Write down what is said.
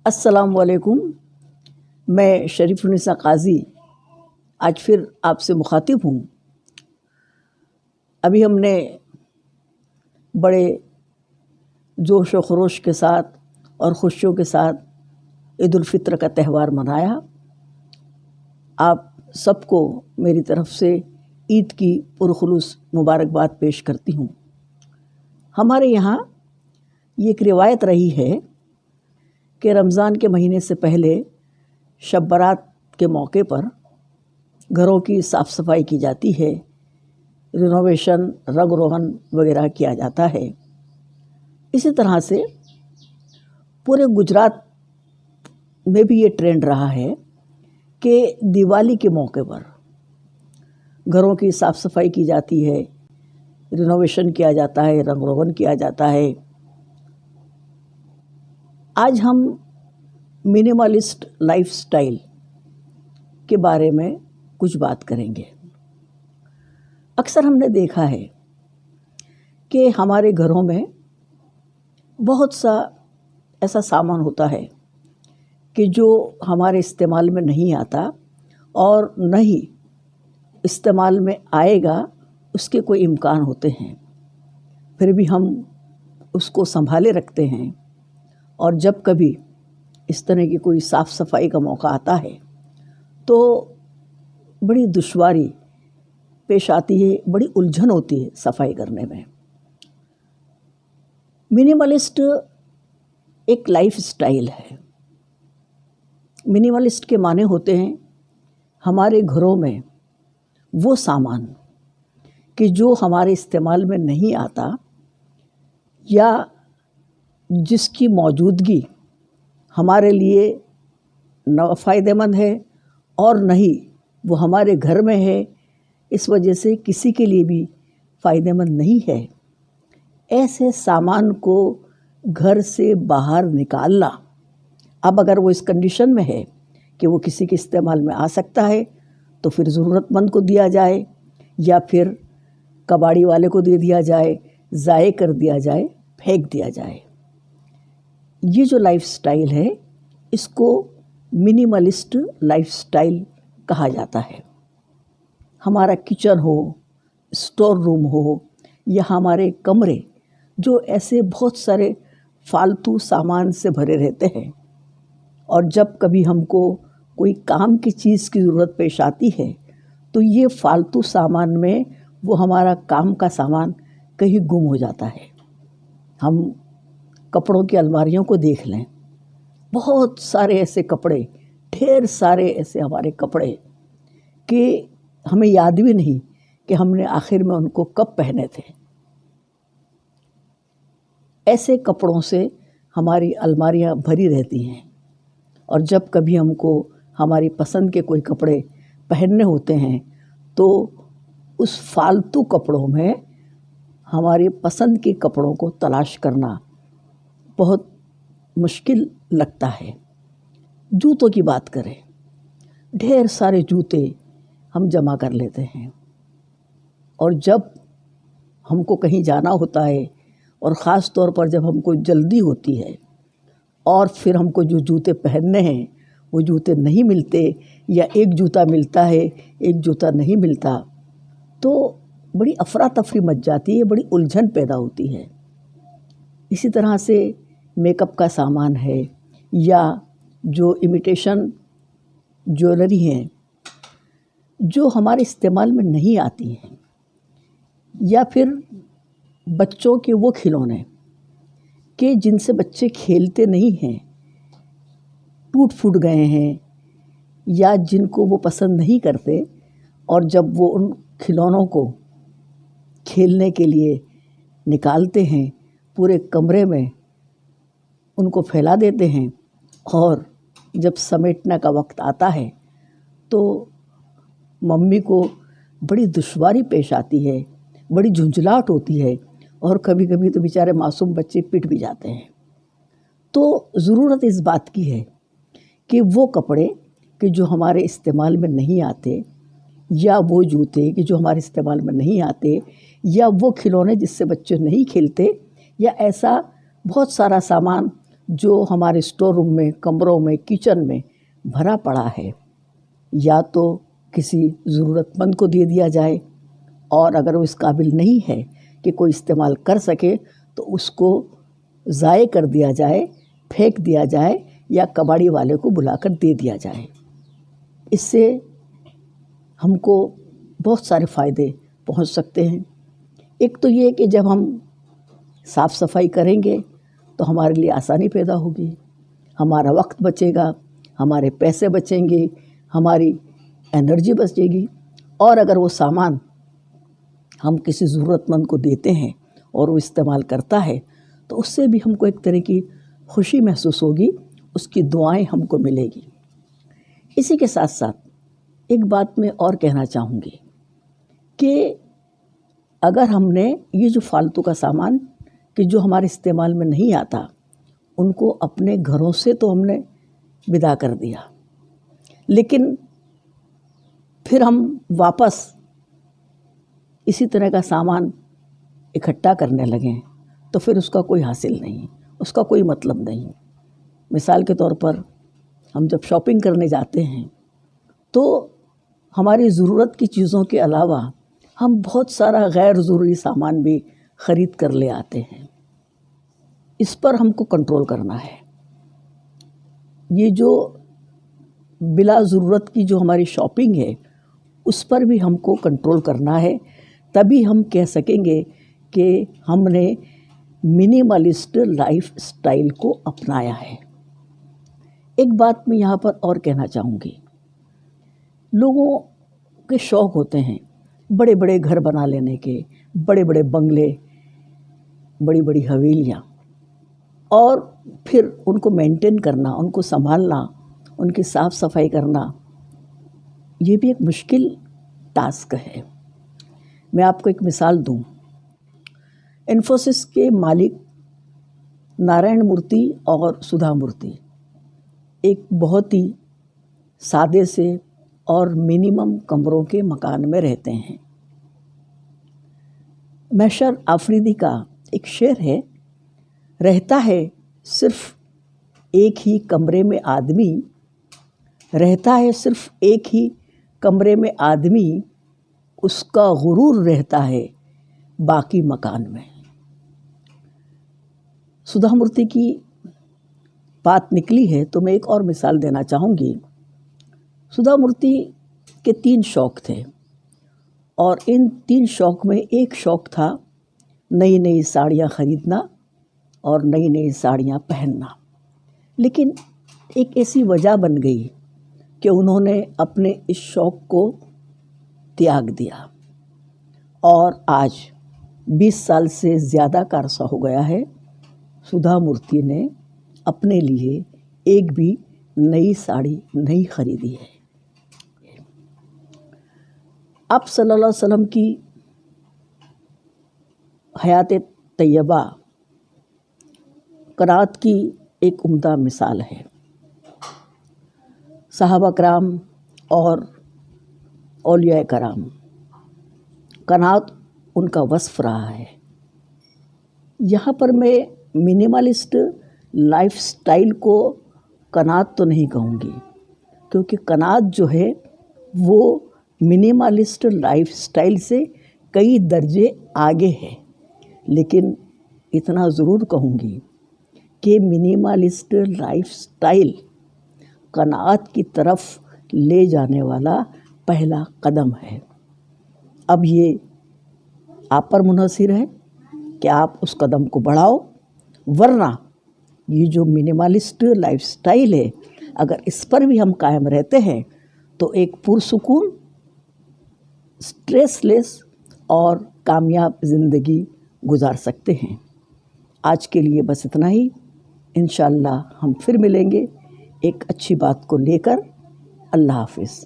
अस्सलाम वालेकुम। मैं शरीफुन्निसा काज़ी आज फिर आपसे मुखातिब हूँ। अभी हमने बड़े जोश व खरोश के साथ और खुशियों के साथ ईद उल फित्र का त्यौहार मनाया। आप सबको मेरी तरफ़ से ईद की पुरखुलूस मुबारकबाद पेश करती हूँ। हमारे यहाँ ये एक रिवायत रही है कि रमज़ान के महीने से पहले शब बारात के मौके पर घरों की साफ़ सफाई की जाती है, रिनोवेशन, रंग रोगन वगैरह किया जाता है। इसी तरह से पूरे गुजरात में भी ये ट्रेंड रहा है कि दिवाली के मौके पर घरों की साफ़ सफाई की जाती है, रिनोवेशन किया जाता है, रंग रोगन किया जाता है। आज हम मिनिमलिस्ट लाइफस्टाइल के बारे में कुछ बात करेंगे। अक्सर हमने देखा है कि हमारे घरों में बहुत सा ऐसा सामान होता है कि जो हमारे इस्तेमाल में नहीं आता और न ही इस्तेमाल में आएगा उसके कोई इम्कान होते हैं, फिर भी हम उसको संभाले रखते हैं। और जब कभी इस तरह की कोई साफ़ सफाई का मौका आता है तो बड़ी दुश्वारी पेश आती है, बड़ी उलझन होती है सफाई करने में। मिनिमलिस्ट एक लाइफ स्टाइल है। मिनिमलिस्ट के माने होते हैं हमारे घरों में वो सामान कि जो हमारे इस्तेमाल में नहीं आता या जिसकी मौजूदगी हमारे लिए न फ़ायदेमंद है और न ही वो हमारे घर में है, इस वजह से किसी के लिए भी फ़ायदेमंद नहीं है। ऐसे सामान को घर से बाहर निकालना, अब अगर वो इस कंडीशन में है कि वो किसी के इस्तेमाल में आ सकता है तो फिर ज़रूरतमंद को दिया जाए या फिर कबाड़ी वाले को दे दिया जाए, ज़ाये कर दिया जाए, फेंक दिया जाए। ये जो लाइफस्टाइल है इसको मिनिमलिस्ट लाइफस्टाइल कहा जाता है। हमारा किचन हो, स्टोर रूम हो या हमारे कमरे जो ऐसे बहुत सारे फालतू सामान से भरे रहते हैं, और जब कभी हमको कोई काम की चीज़ की ज़रूरत पेश आती है तो ये फालतू सामान में वो हमारा काम का सामान कहीं गुम हो जाता है। हम कपड़ों की अलमारियों को देख लें, बहुत सारे ऐसे कपड़े, ढेर सारे ऐसे हमारे कपड़े कि हमें याद भी नहीं कि हमने आखिर में उनको कब पहने थे। ऐसे कपड़ों से हमारी अलमारियां भरी रहती हैं, और जब कभी हमको हमारी पसंद के कोई कपड़े पहनने होते हैं तो उस फालतू कपड़ों में हमारी पसंद के कपड़ों को तलाश करना बहुत मुश्किल लगता है। जूतों की बात करें, ढेर सारे जूते हम जमा कर लेते हैं, और जब हमको कहीं जाना होता है और ख़ास तौर पर जब हमको जल्दी होती है और फिर हमको जो जूते पहनने हैं वो जूते नहीं मिलते या एक जूता मिलता है, एक जूता नहीं मिलता, तो बड़ी अफरा तफरी मच जाती है, बड़ी उलझन पैदा होती है। इसी तरह से मेकअप का सामान है या जो इमिटेशन ज्वेलरी हैं जो हमारे इस्तेमाल में नहीं आती हैं, या फिर बच्चों के वो खिलौने कि जिनसे बच्चे खेलते नहीं हैं, टूट फूट गए हैं या जिनको वो पसंद नहीं करते, और जब वो उन खिलौनों को खेलने के लिए निकालते हैं पूरे कमरे में उनको फैला देते हैं, और जब समेटने का वक्त आता है तो मम्मी को बड़ी दुश्वारी पेश आती है, बड़ी झुंझलाहट होती है, और कभी कभी तो बेचारे मासूम बच्चे पिट भी जाते हैं। तो ज़रूरत इस बात की है कि वो कपड़े कि जो हमारे इस्तेमाल में नहीं आते, या वो जूते कि जो हमारे इस्तेमाल में नहीं आते, या वो खिलौने जिससे बच्चे नहीं खेलते, या ऐसा बहुत सारा सामान जो हमारे स्टोर रूम में, कमरों में, किचन में भरा पड़ा है, या तो किसी ज़रूरतमंद को दे दिया जाए, और अगर वो इस काबिल नहीं है कि कोई इस्तेमाल कर सके तो उसको ज़ाय कर दिया जाए, फेंक दिया जाए, या कबाड़ी वाले को बुलाकर दे दिया जाए। इससे हमको बहुत सारे फ़ायदे पहुंच सकते हैं। एक तो ये कि जब हम साफ़ सफाई करेंगे तो हमारे लिए आसानी पैदा होगी, हमारा वक्त बचेगा, हमारे पैसे बचेंगे, हमारी एनर्जी बचेगी। और अगर वो सामान हम किसी ज़रूरतमंद को देते हैं और वो इस्तेमाल करता है तो उससे भी हमको एक तरह की खुशी महसूस होगी, उसकी दुआएं हमको मिलेगी। इसी के साथ साथ एक बात मैं और कहना चाहूँगी कि अगर हमने ये जो फालतू का सामान कि जो हमारे इस्तेमाल में नहीं आता, उनको अपने घरों से तो हमने विदा कर दिया, लेकिन फिर हम वापस इसी तरह का सामान इकट्ठा करने लगें तो फिर उसका कोई हासिल नहीं, उसका कोई मतलब नहीं। मिसाल के तौर पर हम जब शॉपिंग करने जाते हैं तो हमारी ज़रूरत की चीज़ों के अलावा हम बहुत सारा गैर ज़रूरी सामान भी ख़रीद कर ले आते हैं। इस पर हमको कंट्रोल करना है। ये जो बिला ज़रूरत की जो हमारी शॉपिंग है उस पर भी हमको कंट्रोल करना है, तभी हम कह सकेंगे कि हमने मिनिमलिस्ट लाइफ स्टाइल को अपनाया है। एक बात मैं यहाँ पर और कहना चाहूँगी, लोगों के शौक़ होते हैं बड़े बड़े घर बना लेने के, बड़े बड़े बंगले, बड़ी बड़ी हवेलियाँ, और फिर उनको मेंटेन करना, उनको संभालना, उनकी साफ़ सफाई करना, ये भी एक मुश्किल टास्क है। मैं आपको एक मिसाल दूं, इन्फोसिस के मालिक नारायण मूर्ति और सुधा मूर्ति एक बहुत ही सादे से और मिनिमम कमरों के मकान में रहते हैं। मैशर आफरीदी का एक शेर है, रहता है सिर्फ एक ही कमरे में आदमी, रहता है सिर्फ एक ही कमरे में आदमी, उसका गुरूर रहता है बाकी मकान में। सुधा मूर्ति की बात निकली है तो मैं एक और मिसाल देना चाहूँगी। सुधा मूर्ति के 3 शौक़ थे और इन 3 शौक़ में एक शौक़ था नई नई साड़ियाँ ख़रीदना और नई नई साड़ियाँ पहनना। लेकिन एक ऐसी वजह बन गई कि उन्होंने अपने इस शौक़ को त्याग दिया और आज 20 साल से ज़्यादा का अरसा हो गया है, सुधा मूर्ति ने अपने लिए एक भी नई साड़ी नहीं खरीदी है। आप सल्लल्लाहु अलैहि वसल्लम की हयात तैयबा क़नाअत की एक उम्दा मिसाल है। सहाबा कराम और औलिया कराम, क़नाअत उनका वस्फ़ रहा है। यहाँ पर मैं मिनिमलिस्ट लाइफ स्टाइल को क़नाअत तो नहीं कहूँगी, क्योंकि क़नाअत जो है वो मिनिमलिस्ट लाइफ स्टाइल से कई दर्जे आगे है। लेकिन इतना ज़रूर कहूँगी कि मिनिमलिस्ट लाइफ स्टाइल क़नाअत की तरफ ले जाने वाला पहला कदम है। अब ये आप पर मुनहसिर है कि आप उस कदम को बढ़ाओ, वरना ये जो मिनिमलिस्ट लाइफ स्टाइल है, अगर इस पर भी हम कायम रहते हैं तो एक पुरसुकून, स्ट्रेसलेस और कामयाब ज़िंदगी गुजार सकते हैं। आज के लिए बस इतना ही। इंशाअल्लाह हम फिर मिलेंगे एक अच्छी बात को लेकर। अल्लाह हाफ़िज़।